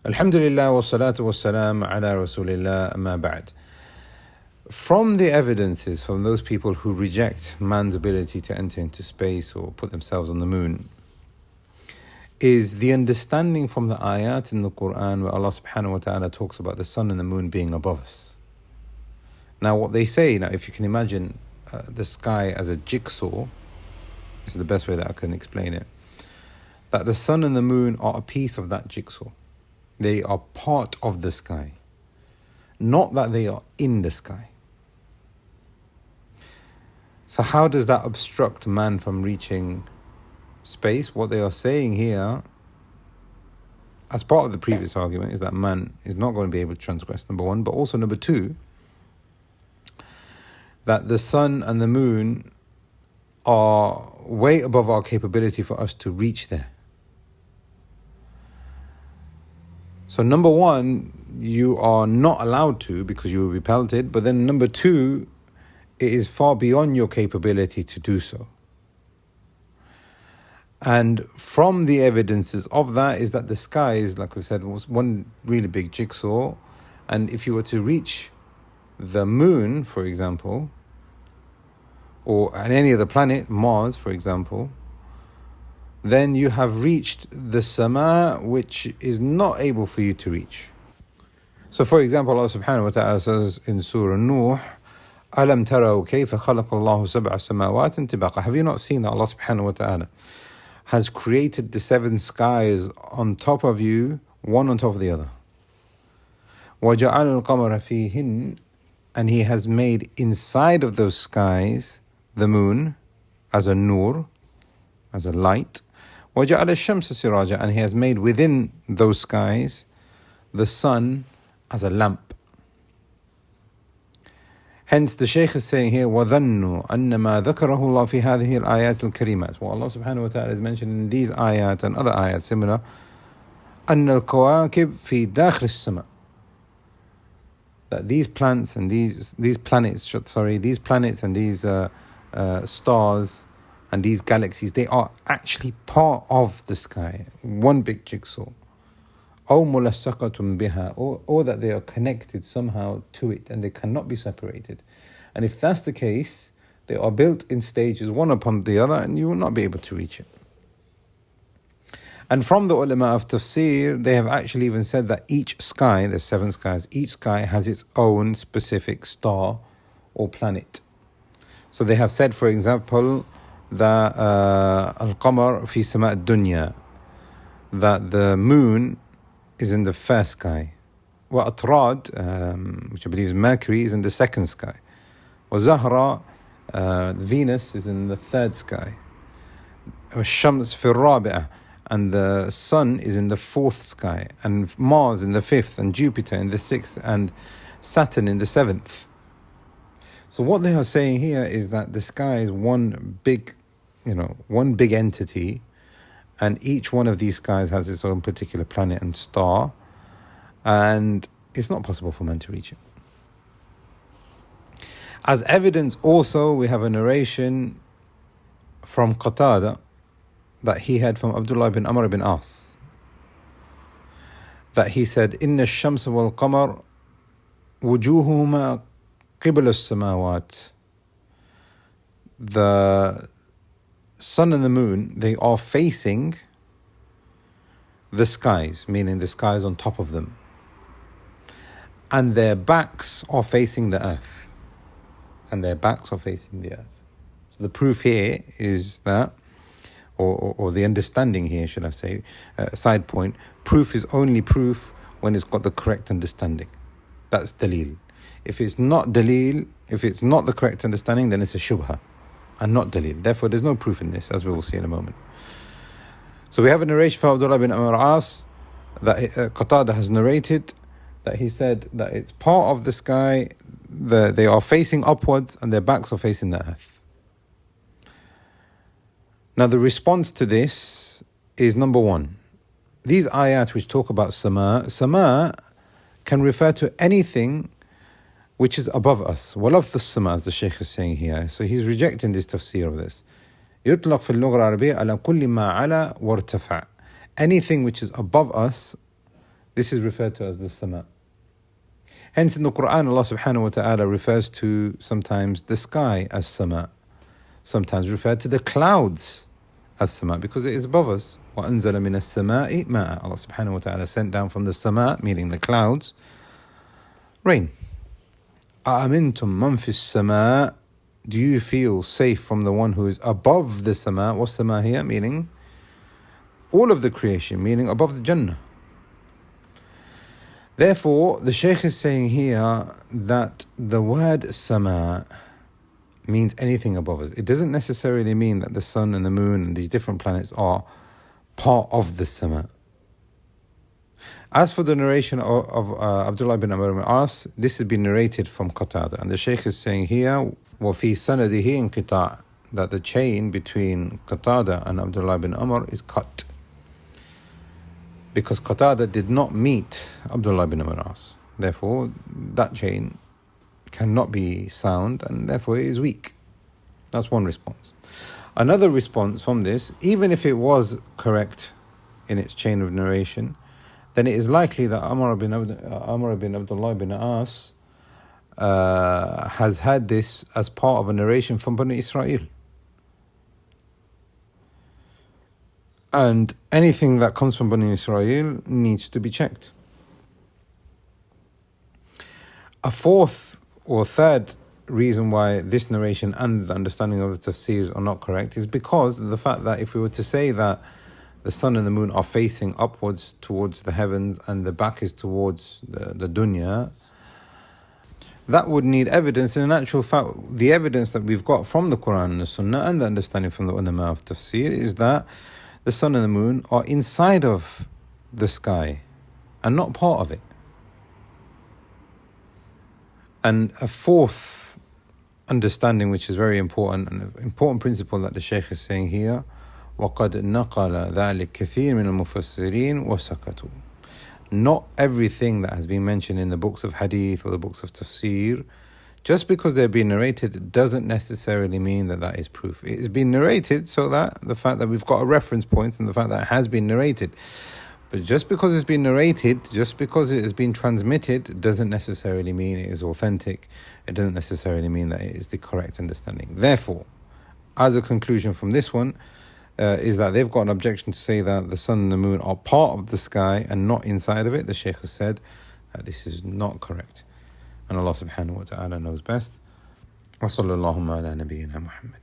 Alhamdulillah wa salatu wa salam ala rasulillah amma ba'd. From the evidences from those people who reject man's ability to enter into space or put themselves on the moon is the understanding from the ayat in the Quran where Allah subhanahu wa ta'ala talks about the sun and the moon being above us. Now what they say, if you can imagine the sky as a jigsaw, this is the best way that I can explain it, that the sun and the moon are a piece of that jigsaw. They are part of the sky, not that they are in the sky. So how does that obstruct man from reaching space? What they are saying here, as part of the previous argument, is that man is not going to be able to transgress, number one, but also number two, that the sun and the moon are way above our capability for us to reach there. So number one, you are not allowed to because you will be pelted, but then number two, it is far beyond your capability to do so. And from the evidences of that is that the sky is, like we said, was one really big jigsaw, and if you were to reach the moon, for example, or any other planet, Mars, for example, then you have reached the sama, which is not able for you to reach. So for example, Allah subhanahu wa ta'ala says in Surah Nuh, أَلَمْ تَرَوْا كَيْفَ خَلَقَ اللَّهُ سَبْعَ سَمَاوَاتٍ طِبَاقًا. Have you not seen that Allah subhanahu wa ta'ala has created the seven skies on top of you, one on top of the other? وَجَعَلَ الْقَمَرَ فِيهِنْ, and He has made inside of those skies the moon as a nur, as a light. وَجَعَلَ الشَّمْسَ سِرَاجًا, and He has made within those skies the sun as a lamp. Hence the Shaykh is saying here, وَظَنُّوا أَنَّمَا ذَكَرَهُ اللَّهُ فِي هَذِهِ الْآيَاتِ الْكَرِيمَاتِ. What Allah subhanahu wa ta'ala has mentioned in these ayat and other ayats similar, أَنَّ الْكَوَاكِبْ فِي دَاخِلِ السَّمَاءِ, that these planets and these planets and these stars and these galaxies, they are actually part of the sky, one big jigsaw. أو ملصقة بها, or that they are connected somehow to it and they cannot be separated. And if that's the case, they are built in stages one upon the other and you will not be able to reach it. And from the ulama of tafsir, they have actually even said that each sky, there's seven skies, each sky has its own specific star or planet. So they have said, for example, that al-qamar fi sama' ad-dunya, that the moon is in the first sky. Wa-atrad, which I believe is Mercury, is in the second sky. Wa-zahra, Venus, is in the third sky. Wa-shams fi ar-rabi'ah, and the sun is in the fourth sky, and Mars in the fifth, and Jupiter in the sixth, and Saturn in the seventh. So what they are saying here is that the sky is one big entity, and each one of these skies has its own particular planet and star, and it's not possible for man to reach it. As evidence also, we have a narration from Qatada that he had from Abdullah ibn Amr ibn As, that he said, إِنَّ الشَّمْسَ وَالْقَمَرَ وُجُوهُهُمَا قِبْلَ السَّمَاوَاتِ. The sun and the moon, they are facing the skies, meaning the skies on top of them, and their backs are facing the earth. So the proof here is that, or the understanding here, should I say, side point, proof is only proof when it's got the correct understanding. That's dalil. If it's not dalil, if it's not the correct understanding, then it's a shubha and not dalil. Therefore, there's no proof in this, as we will see in a moment. So we have a narration from Abdullah bin Amr As that Qatada has narrated that he said that it's part of the sky, they are facing upwards and their backs are facing the earth. Now the response to this is, number one, these ayat which talk about sama can refer to anything which is above us. وَلَفْظُ السَّمَاء, as the Shaykh is saying here. So he's rejecting this tafsir of this. يطلق في اللغة العربية على كل ما على وارتفع. Anything which is above us, This is referred to as the sama. Hence in the Quran, Allah subhanahu wa ta'ala refers to sometimes the sky as sama, sometimes referred to the clouds as sama, because it is above us. وَأَنزَلَ مِنَ السَّمَاءِ مَاءً. Allah subhanahu wa ta'ala sent down from the sama, meaning the clouds, rain. أَأَمِنْتُم مَّن فِي السَّمَاءِ. Do you feel safe from the one who is above the sama? What's sama here? Meaning all of the creation, meaning above the Jannah. Therefore, the Shaykh is saying here that the word sama means anything above us. It doesn't necessarily mean that the sun and the moon and these different planets are part of the sama. As for the narration of Abdullah bin Amr ibn As, this has been narrated from Qatada, and the Shaykh is saying here, وَفِي سَنَدِهِ انْقِطَاعٌ, that the chain between Qatada and Abdullah bin Amr is cut, because Qatada did not meet Abdullah bin Amr As. Therefore, that chain cannot be sound, and therefore it is weak. That's one response. Another response from this, even if it was correct in its chain of narration, then it is likely that Amr bin Abdullah bin As has had this as part of a narration from Bani Israel. And anything that comes from Bani Israel needs to be checked. A fourth or third reason why this narration and the understanding of the tafsirs are not correct is because of the fact that if we were to say that the sun and the moon are facing upwards towards the heavens and the back is towards the dunya, that would need evidence. In actual fact, the evidence that we've got from the Quran and the Sunnah and the understanding from the ulama of tafsir is that the sun and the moon are inside of the sky and not part of it. And a fourth understanding, which is very important, and an important principle that the Shaykh is saying here, وَقَدْ نَقَلَ ذَلِكَ كَثِيرٌ مِنَ الْمُفَسِّرِينَ وَسَكَتُوا. Not everything that has been mentioned in the books of hadith or the books of tafsir, just because they're being narrated, doesn't necessarily mean that that is proof. It has been narrated so that the fact that we've got a reference point and the fact that it has been narrated. But just because it's been narrated, just because it has been transmitted, doesn't necessarily mean it is authentic. It doesn't necessarily mean that it is the correct understanding. Therefore, as a conclusion from this one, is that they've got an objection to say that the sun and the moon are part of the sky and not inside of it. The Shaykh has said this is not correct. And Allah subhanahu wa ta'ala knows best. Wa sallallahu ala nabiyyina Muhammad.